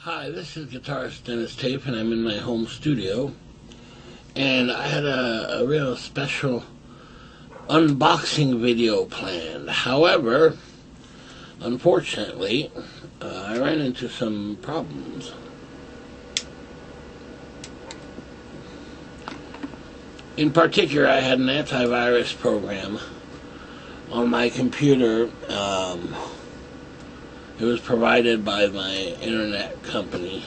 Hi, this is guitarist Denis Taaffe, and I'm in my home studio. And I had a real special unboxing video planned. However, unfortunately, I ran into some problems. In particular, I had an antivirus program on my computer. It was provided by my internet company,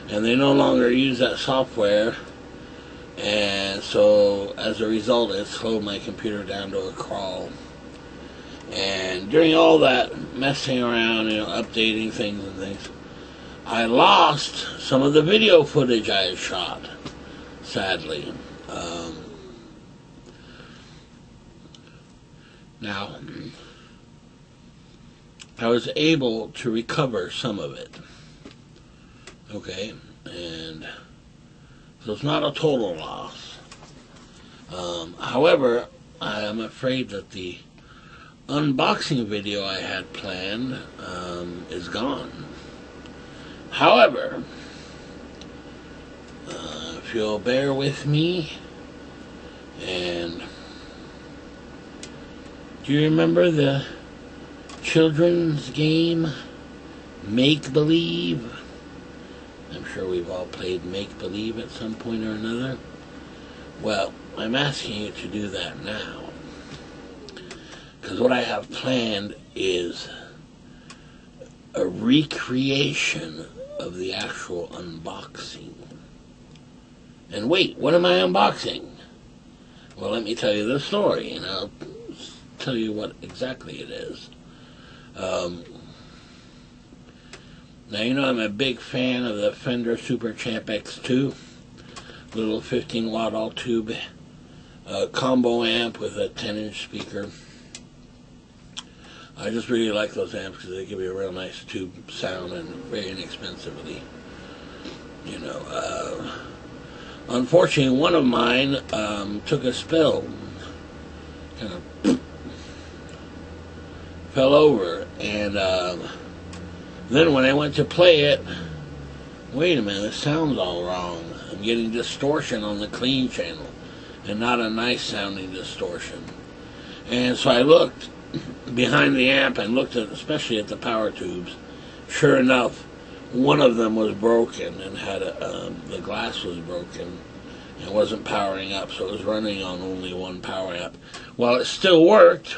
and they no longer use that software, and so as a result it slowed my computer down to a crawl. And during all that messing around, updating things and things, I lost some of the video footage I had shot, sadly. Now, I was able to recover some of it, okay, and so it's not a total loss. However, I am afraid that the unboxing video I had planned is gone. However, if you'll bear with me, and do you remember the children's game Make Believe? I'm sure we've all played Make Believe at some point or another. Well, I'm asking you to do that now, because what I have planned is a recreation of the actual unboxing. And wait, what am I unboxing? Well, let me tell you the story, and I'll tell you what exactly it is. Now, I'm a big fan of the Fender Superchamp X2, little 15-watt all-tube combo amp with a 10-inch speaker. I just really like those amps because they give you a real nice tube sound, and very inexpensively. Unfortunately, one of mine took a spill, kind of fell over, and then when I went to play it, wait a minute, it sounds all wrong. I'm getting distortion on the clean channel, and not a nice sounding distortion. And so I looked behind the amp and looked at, especially at the power tubes. Sure enough, one of them was broken and had the glass was broken and wasn't powering up, so it was running on only one power amp. Well, it still worked.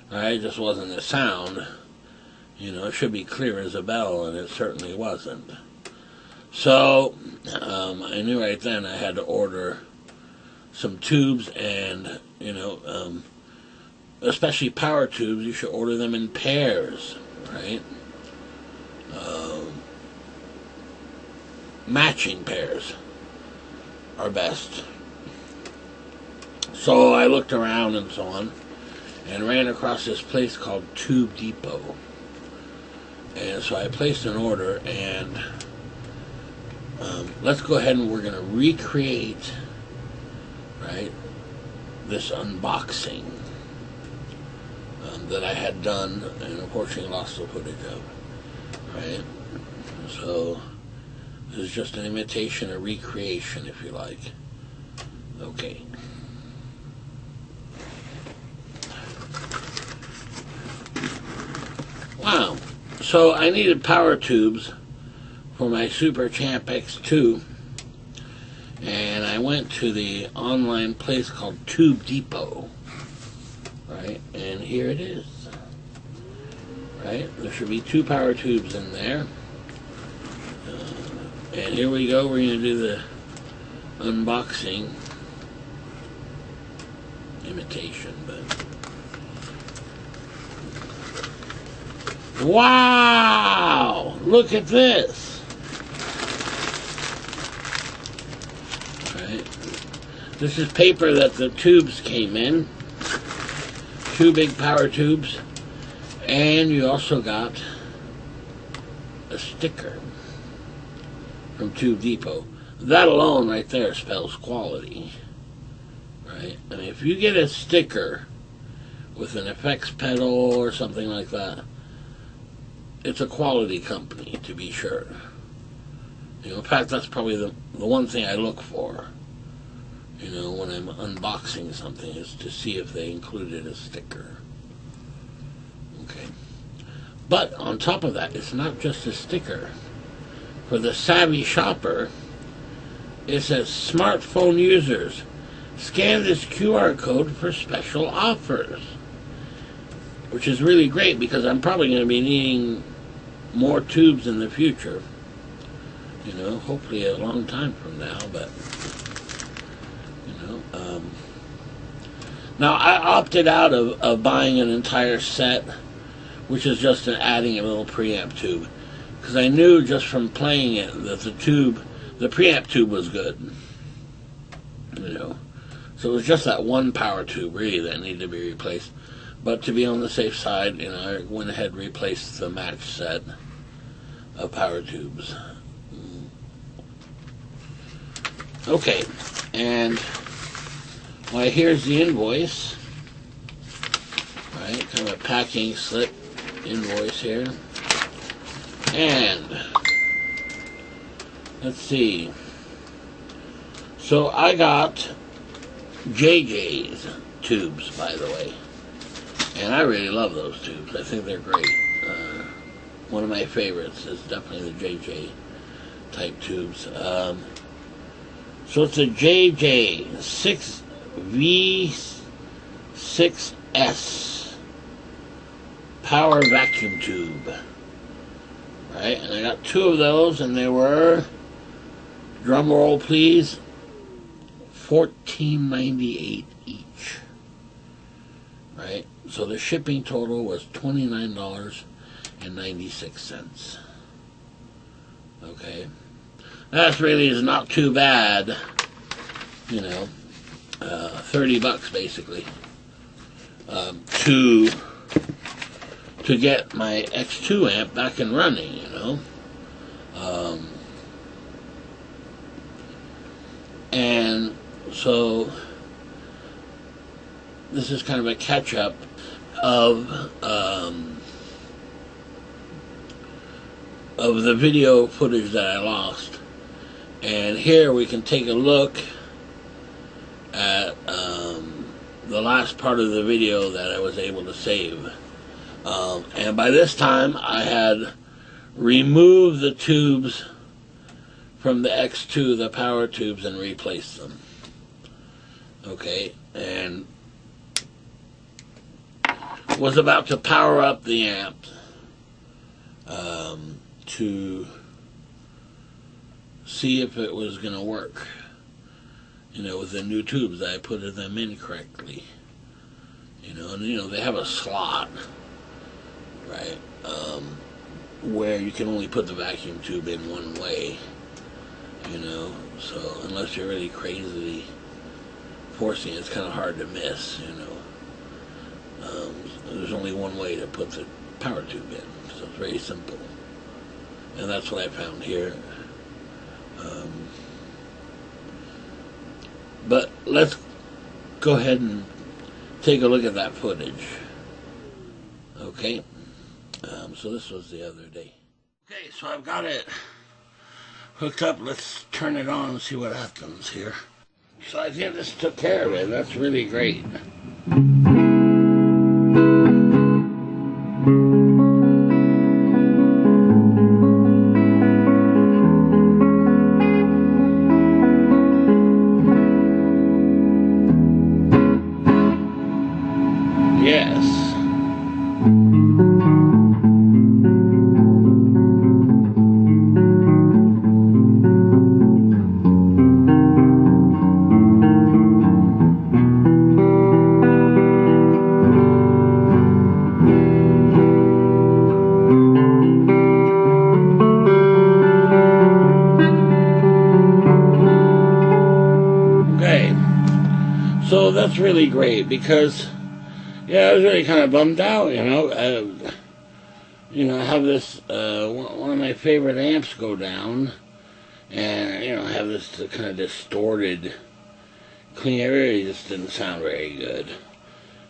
It just wasn't a sound. It should be clear as a bell, and it certainly wasn't. So, I knew right then I had to order some tubes, and, especially power tubes, you should order them in pairs, right? Matching pairs are best. So I looked around and so on, and ran across this place called Tube Depot. And so I placed an order, and let's go ahead and we're going to recreate, this unboxing that I had done and unfortunately lost the footage of, So this is just an imitation, a recreation, if you like. Okay. Wow. So I needed power tubes for my Superchamp X2, and I went to the online place called Tube Depot, and here it is, there should be 2 power tubes in there, and here we go. We're going to do the unboxing imitation, but wow! Look at this! This is paper that the tubes came in. 2 big power tubes. And you also got a sticker from Tube Depot. That alone right there spells quality. If you get a sticker with an effects pedal or something like that, it's a quality company, to be sure. You know, in fact, that's probably the one thing I look for, you know, when I'm unboxing something, is to see if they included a sticker. Okay. But on top of that, it's not just a sticker. For the savvy shopper, it says, smartphone users, scan this QR code for special offers. Which is really great, because I'm probably going to be needing more tubes in the future. You know, hopefully a long time from now, but, you know. Now, I opted out of buying an entire set, which is just adding a little preamp tube. Because I knew just from playing it that the preamp tube was good. You know. So it was just that one power tube, really, that needed to be replaced. But to be on the safe side, you know, I went ahead and replaced the match set of power tubes. Okay, and well, here's the invoice. Right, kind of a packing slip invoice here. And let's see. So I got JJ's tubes, by the way. And I really love those tubes. I think they're great. One of my favorites is definitely the JJ type tubes. So it's a JJ 6V6S power vacuum tube. Right? And I got 2 of those, and they were, drum roll please, $14.98 each. Right? So the shipping total was $29.96. Okay. That really is not too bad. You know, $30 basically. To get my X2 amp back and running, you know. And so this is kind of a catch-up of the video footage that I lost. And here we can take a look at the last part of the video that I was able to save. And by this time I had removed the tubes from the X2, the power tubes, and replaced them. Okay, and was about to power up the amp to see if it was going to work, you know, with the new tubes. I put them in correctly, you know, and you know, they have a slot, right, where you can only put the vacuum tube in one way, you know, so unless you're really crazily forcing it, it's kind of hard to miss, you know. There's only one way to put the power tube in, so it's very simple. And that's what I found here. But let's go ahead and take a look at that footage. Okay. So this was the other day. Okay, so I've got it hooked up. Let's turn it on and see what happens here. So I think this took care of it. That's really great. Yes. Okay. So that's really great because, yeah, I was really kind of bummed out, you know. I have this, one of my favorite amps go down, and, you know, I have this kind of distorted clean. It really just didn't sound very good.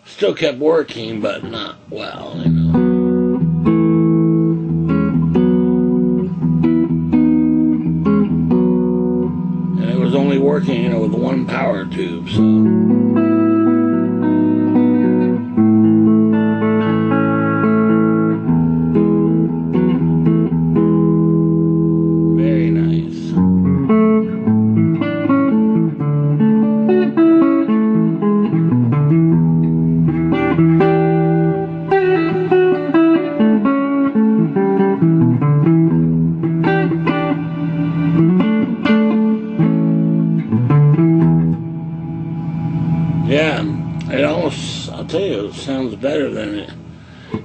Still kept working, but not well, you know. working, you know, with one power tube, so. Yeah, it almost, I'll tell you, it sounds better than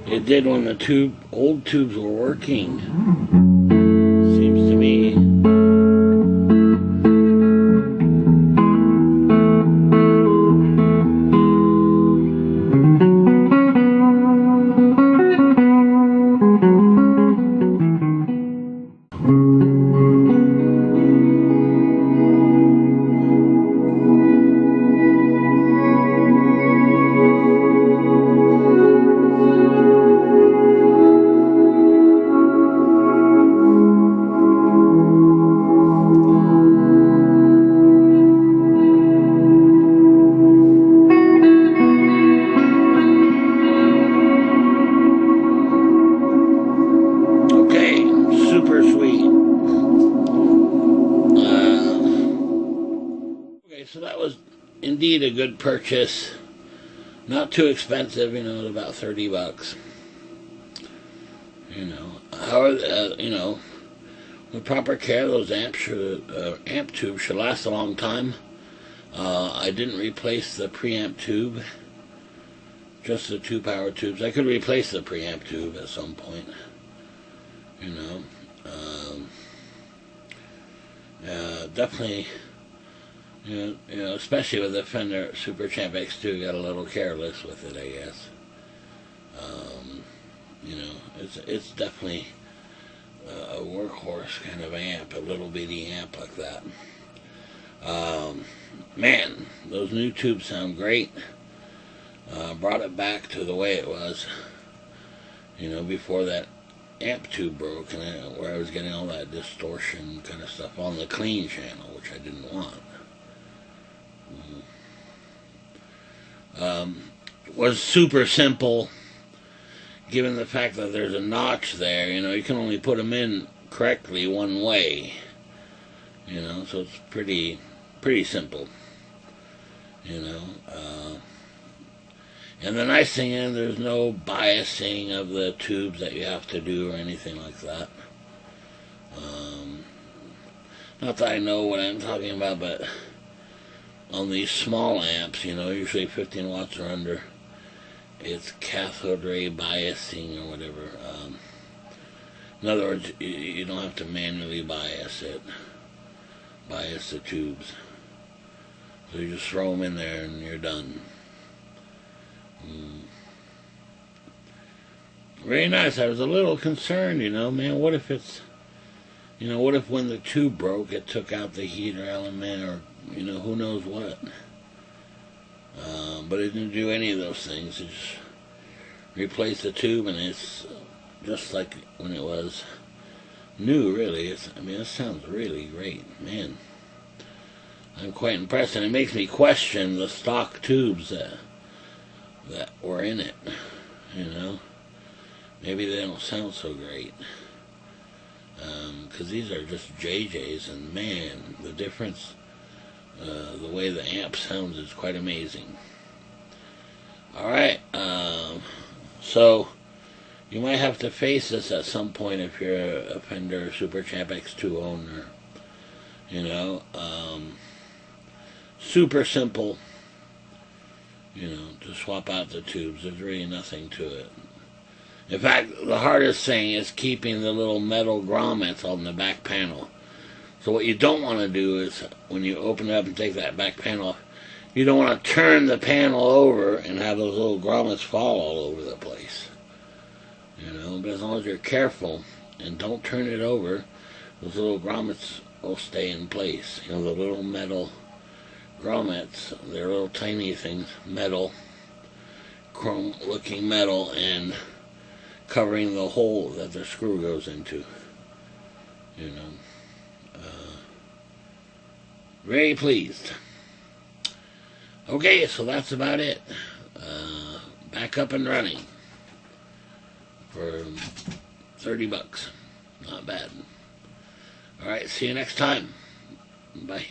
it did when the old tubes were working. Seems to me. Super sweet. Okay, so that was indeed a good purchase. Not too expensive, you know, about $30. You know, however, you know, with proper care, those amp tubes should last a long time. I didn't replace the preamp tube, just the 2 power tubes. I could replace the preamp tube at some point. You know, definitely, you know, especially with the Fender Superchamp X2, got a little careless with it, I guess. You know, it's definitely a workhorse kind of amp, a little bitty amp like that. Man, those new tubes sound great. Brought it back to the way it was, you know, before that amp tube broke, and where I was getting all that distortion kind of stuff on the clean channel, which I didn't want. Was super simple, given the fact that there's a notch there. You know, you can only put them in correctly one way. You know, so it's pretty simple. You know, and the nice thing is there's no biasing of the tubes that you have to do or anything like that. Not that I know what I'm talking about, but on these small amps, you know, usually 15 watts or under, it's cathode ray biasing or whatever. In other words, you don't have to manually bias the tubes. So you just throw them in there and you're done. Very nice. I was a little concerned, you know, man, what if it's, you know, what if when the tube broke it took out the heater element, or, you know, who knows what. But it didn't do any of those things. It just replaced the tube, and it's just like when it was new, really. I mean, it sounds really great, man. I'm quite impressed, and it makes me question the stock tubes that were in it, you know. Maybe they don't sound so great, because these are just JJs, and man, the difference, the way the amp sounds is quite amazing. Alright, so you might have to face this at some point if you're a Fender Superchamp X2 owner. You know, super simple, you know, to swap out the tubes. There's really nothing to it. In fact, the hardest thing is keeping the little metal grommets on the back panel. So what you don't want to do is, when you open it up and take that back panel off, you don't want to turn the panel over and have those little grommets fall all over the place. You know, but as long as you're careful and don't turn it over, those little grommets will stay in place. You know, the little metal grommets, they're little tiny things, metal, chrome-looking metal, and covering the hole that the screw goes into. You know, Very pleased. Okay, so that's about it. Back up and running for 30 bucks. Not bad. Alright, see you next time. Bye.